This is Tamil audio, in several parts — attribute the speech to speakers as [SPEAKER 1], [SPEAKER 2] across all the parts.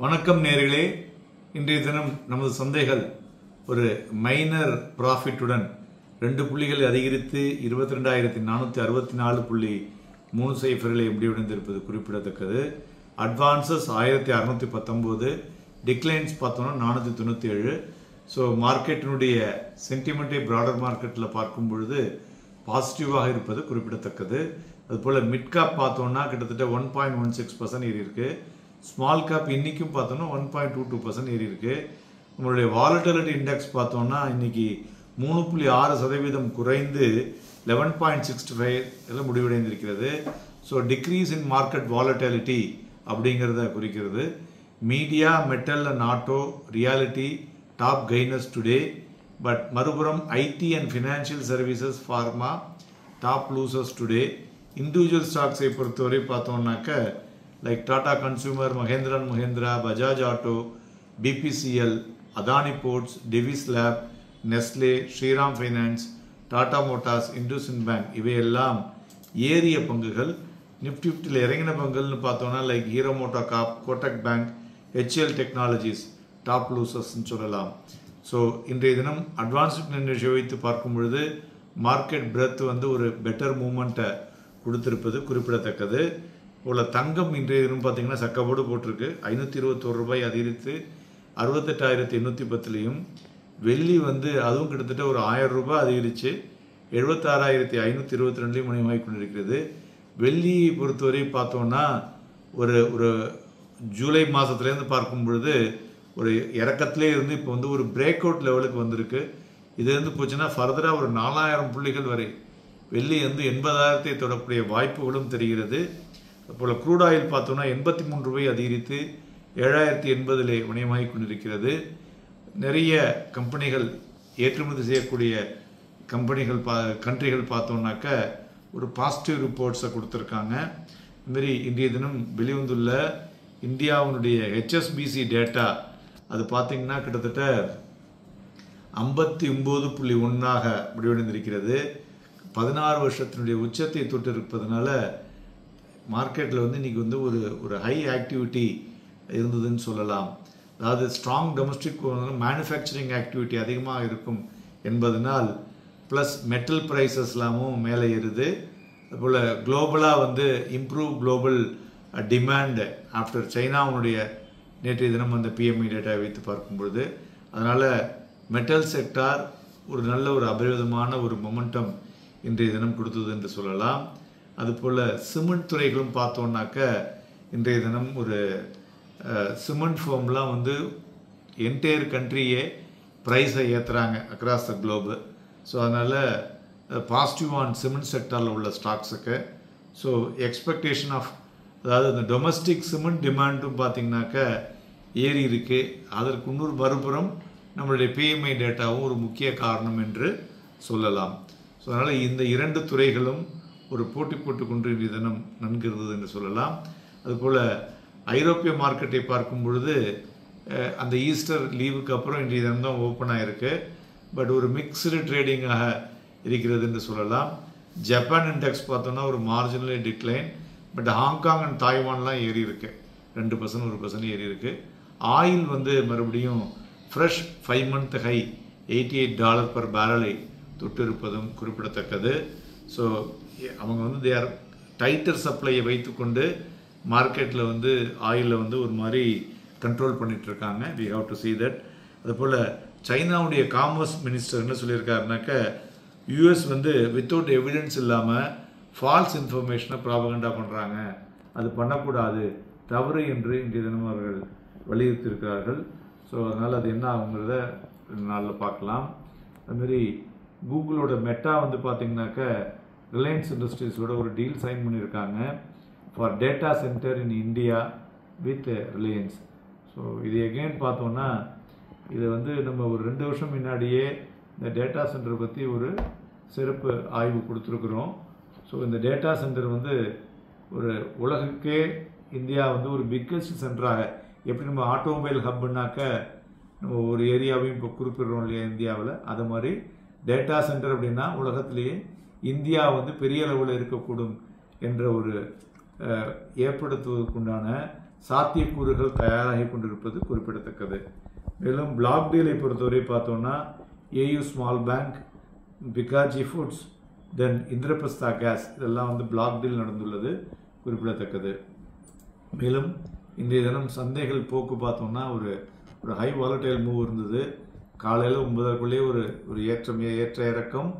[SPEAKER 1] வணக்கம் நேயர்களே, இன்றைய தினம் நமது சந்தைகள் ஒரு மைனர் ப்ராஃபிட்டுடன் 2 புள்ளிகளை அதிகரித்து 22,464.30 முடிவடைந்திருப்பது குறிப்பிடத்தக்கது. அட்வான்சஸ் 1619, டிக்ளைன்ஸ் பார்த்தோம்னா 497. ஸோ மார்க்கெட்டினுடைய சென்டிமெண்ட்டை ப்ராடர் மார்க்கெட்டில் பார்க்கும் பொழுது பாசிட்டிவாக இருப்பது குறிப்பிடத்தக்கது. அதுபோல் மிட் கேப் பார்த்தோம்னா கிட்டத்தட்ட 1.16% ஏறி இருக்கு. ஸ்மால் கேப் இன்னைக்கும் பார்த்தோம்னா 1.22% ஏறி இருக்கு. நம்மளுடைய வாலட்டிலிட்டி இண்டெக்ஸ் பார்த்தோம்னா இன்னைக்கு 3.6% குறைந்து 11.65 முடிவடைந்திருக்கிறது. So decrease in market volatility அப்படிங்கிறத குறிக்கிறது. Media, metal and auto, reality top gainers today. But மறுபுறம் IT and financial services, pharma top losers today. Individual ஸ்டாக்ஸை பொறுத்தவரை பார்த்தோம்னாக்க like Tata consumer, Mahindra and Mahindra, Bajaj auto, BPCL, Adani ports, Divis lab, Nestle, Shriram finance, Tata motors, IndusInd bank இவையெல்லாம் ஏறிய பங்குகள். நிஃப்டி 50 இறங்கின பங்குகள்னு பார்த்தோம்னா like Hero MotoCorp, Kotak bank, HCL technologies top லூசர்ஸ்ன்னு சொல்லலாம். ஸோ இன்றைய தினம் அட்வான்ஸ்ட் ரேஷியோ வைத்து பார்க்கும் பொழுது மார்க்கெட் பிரெத் ஒரு பெட்டர் மூமெண்ட்டை கொடுத்திருப்பது குறிப்பிடத்தக்கது. போல தங்கம் இன்றைய தினம் பார்த்தீங்கன்னா சக்கப்போடு போட்டிருக்கு. 521 ரூபாய் அதிகரித்து 68,810. வெள்ளி அதுவும் கிட்டத்தட்ட ஒரு 1000 ரூபாய் அதிகரித்து 76,522 மணியமாகி கொண்டிருக்கிறது. வெள்ளியை பொறுத்தவரை பார்த்தோம்னா ஒரு ஜூலை மாதத்துலேருந்து பார்க்கும் பொழுது ஒரு இறக்கத்திலே இருந்து இப்போ ஒரு பிரேக் அவுட் லெவலுக்கு வந்திருக்கு. இது போச்சுன்னா ஃபர்தராக ஒரு 4000 புள்ளிகள் வரை வெள்ளி 80,000 தொடக்கூடிய வாய்ப்புகளும் தெரிகிறது. அதுபோல் க்ரூட் ஆயில் பார்த்தோம்னா 83 ரூபாய் அதிகரித்து 7,080 வணிகமாகி கொண்டிருக்கிறது. நிறைய கம்பெனிகள், ஏற்றுமதி செய்யக்கூடிய கண்ட்ரிகள் பார்த்தோம்னாக்க ஒரு பாசிட்டிவ் ரிப்போர்ட்ஸை கொடுத்துருக்காங்க. இதுமாரி இன்றைய தினம் வெளிவந்துள்ள இந்தியாவுடைய ஹெச்எஸ்பிசி டேட்டா அது பார்த்தீங்கன்னா கிட்டத்தட்ட 59.1 முடிவடைந்திருக்கிறது. 16 வருஷத்தினுடைய உச்சத்தை தொட்டு இருப்பதனால மார்க்கெட்டில் இன்னைக்கு ஒரு ஹை ஆக்டிவிட்டி இருந்ததுன்னு சொல்லலாம். அதாவது ஸ்ட்ராங் டொமஸ்டிக் மேனுஃபேக்சரிங் ஆக்டிவிட்டி அதிகமாக இருக்கும் என்பதனால் ப்ளஸ் மெட்டல் ப்ரைஸஸ்லாமும் மேலே ஏறுது. அதுபோல் குளோபலாக இம்ப்ரூவ் குளோபல் டிமாண்ட் ஆஃப்டர் சைனாவுடைய நேற்றைய தினம் பிஎம்ஐ டேட்டா வைத்து பார்க்கும் பொழுது அதனால் மெட்டல் செக்டார் ஒரு நல்ல ஒரு அபரிவிதமான ஒரு மொமெண்டம் இன்றைய தினம் கொடுத்தது என்று சொல்லலாம். அதுபோல் சிமெண்ட் துறைகளும் பார்த்தோன்னாக்க இன்றைய தினம் ஒரு சிமெண்ட் ஃபோம்லாம் என்டையர் கண்ட்ரியே ப்ரைஸை ஏற்றுறாங்க அக்ராஸ் த குளோபு. ஸோ அதனால் பாசிட்டிவ் ஆன் சிமெண்ட் செக்டாரில் உள்ள ஸ்டாக்ஸுக்கு. ஸோ எக்ஸ்பெக்டேஷன் ஆஃப் அதாவது இந்த டொமஸ்டிக் சிமெண்ட் டிமாண்டும் பார்த்திங்கனாக்க ஏறி இருக்குது. அதற்கு இன்னொரு மறுபுறம் நம்மளுடைய பிஎம்ஐ டேட்டாவும் ஒரு முக்கிய காரணம் என்று சொல்லலாம். ஸோ அதனால் இந்த 2 துறைகளும் ஒரு போட்டி போட்டுக்கொண்டு இன்றைய தினம் நன்கு இருந்தது என்று சொல்லலாம். அதுபோல் ஐரோப்பிய மார்க்கெட்டை பார்க்கும் பொழுது அந்த ஈஸ்டர் லீவுக்கு அப்புறம் இன்றைய தினம் தான் ஓப்பன் ஆகிருக்கு. பட் ஒரு மிக்ஸ்டு ட்ரேடிங்காக இருக்கிறது என்று சொல்லலாம். ஜப்பான் இண்டெக்ஸ் பார்த்தோன்னா ஒரு marginally decline. But Hong Kong and தாய்வான்லாம் ஏறி இருக்கு. 2%, 1% ஏறி இருக்கு. ஆயில் மறுபடியும் fresh 5 month high $88 per barrel தொட்டு இருப்பதும் குறிப்பிடத்தக்கது. ஸோ அவங்க தே ஆர் டைட்டர் சப்ளையை வைத்துக்கொண்டு மார்க்கெட்டில் ஆயிலில் ஒரு மாதிரி கண்ட்ரோல் பண்ணிகிட்ருக்காங்க. We have to see that. அதுபோல் சைனாவுடைய காமர்ஸ் மினிஸ்டர் என்ன சொல்லியிருக்காருனாக்க யூஎஸ் வித்தவுட் எவிடன்ஸ் இல்லாமல் ஃபால்ஸ் இன்ஃபர்மேஷனை ப்ராபகண்டா பண்ணுறாங்க, அது பண்ணக்கூடாது, தவறு என்று இன்றைய தினம் அவர்கள் வலியுறுத்தியிருக்கிறார்கள். ஸோ அதனால் அது என்ன ஆகுங்கிறத 2 நாளில் பார்க்கலாம். அதுமாரி கூகுளோட மெட்டா பார்த்திங்கனாக்க ரிலையன்ஸ் இண்டஸ்ட்ரீஸோட ஒரு டீல் சைன் பண்ணியிருக்காங்க for data centre in India with Reliance. So இது எகெயின் பார்த்தோன்னா இது நம்ம ஒரு 2 வருஷம் முன்னாடியே இந்த டேட்டா சென்டரை பற்றி ஒரு சிறப்பு ஆய்வு கொடுத்துருக்குறோம். ஸோ இந்த டேட்டா சென்டர் ஒரு உலகுக்கே இந்தியா ஒரு பிக்கஸ்ட் சென்டராக, எப்படி நம்ம ஆட்டோமொபைல் ஹப்புனாக்க நம்ம ஒரு ஏரியாவையும் இப்போ குறிப்பிடுறோம் இல்லையா இந்தியாவில், அது மாதிரி டேட்டா சென்டர் அப்படின்னா உலகத்திலேயே இந்தியா பெரிய அளவில் இருக்கக்கூடும் என்ற ஒரு ஏற்படுத்துவதற்குண்டான சாத்தியக்கூறுகள் தயாராகி கொண்டிருப்பது குறிப்பிடத்தக்கது. மேலும் பிளாக் டீலை பொறுத்தவரை பார்த்தோம்னா AU small bank, Bikaji foods, then Indraprastha gas இதெல்லாம் வந்து பிளாக் டீல் நடந்துள்ளது குறிப்பிடத்தக்கது. மேலும் இன்றைய தினம் சந்தைகள் போக்கு பார்த்தோம்னா ஒரு ஹை வாலடைல் மூவ் இருந்தது. காலையில் 9:30க்குள்ளேயே ஒரு ஏற்ற இறக்கம்.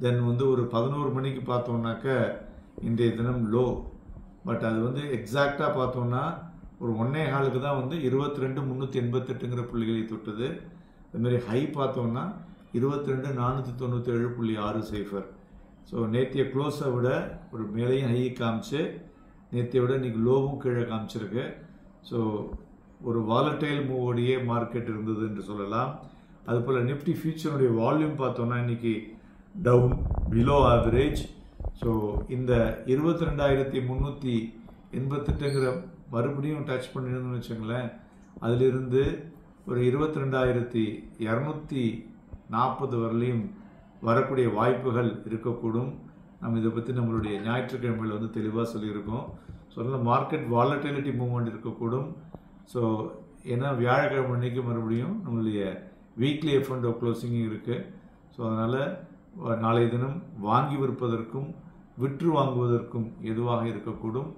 [SPEAKER 1] தென் வந்து ஒரு 11 மணிக்கு பார்த்தோம்னாக்க இன்றைய தினம் லோ. பட் அது வந்து எக்ஸாக்டாக பார்த்தோம்னா ஒரு 1.25 தான் வந்து 22,388ங்கிற புள்ளிகளை தொட்டது. அதுமாதிரி ஹை பார்த்தோம்னா 22,497.60. ஸோ நேற்றைய க்ளோஸை விட ஒரு மேலேயும் ஹை காமிச்சு நேற்றைய விட இன்றைக்கி லோவும் கீழே காமிச்சிருக்கு. ஸோ ஒரு வாலடைல் மூவோடையே மார்க்கெட் இருந்தது என்று சொல்லலாம். அதுபோல் நிஃப்டி ஃபியூச்சருடைய வால்யூம் பார்த்தோம்னா இன்றைக்கி டவுன் பிலோ ஆவரேஜ். ஸோ இந்த 22,388ங்கிற மறுபடியும் டச் பண்ணிருந்தோம்னு வச்சுங்களேன், அதிலிருந்து ஒரு 22,240 வரலையும் வரக்கூடிய வாய்ப்புகள் இருக்கக்கூடும். நம்ம இதை பற்றி நம்மளுடைய ஞாயிற்றுக்கிழமையில் வந்து தெளிவாக சொல்லியிருக்கோம். ஸோ அதனால் மார்க்கெட் வாலட்டிலிட்டி மூவ்மெண்ட் இருக்கக்கூடும். ஸோ ஏன்னா வியாழக்கிழமை அன்னைக்கு மறுபடியும் நம்மளுடைய வீக்லி F&O க்ளோசிங் இருக்குது. ஸோ அதனால் நாளைய தினம் வாங்கி விற்பதற்கும் விற்று வாங்குவதற்கும் எதுவாக இருக்கக்கூடும்.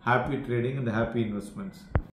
[SPEAKER 1] Happy trading and happy investments.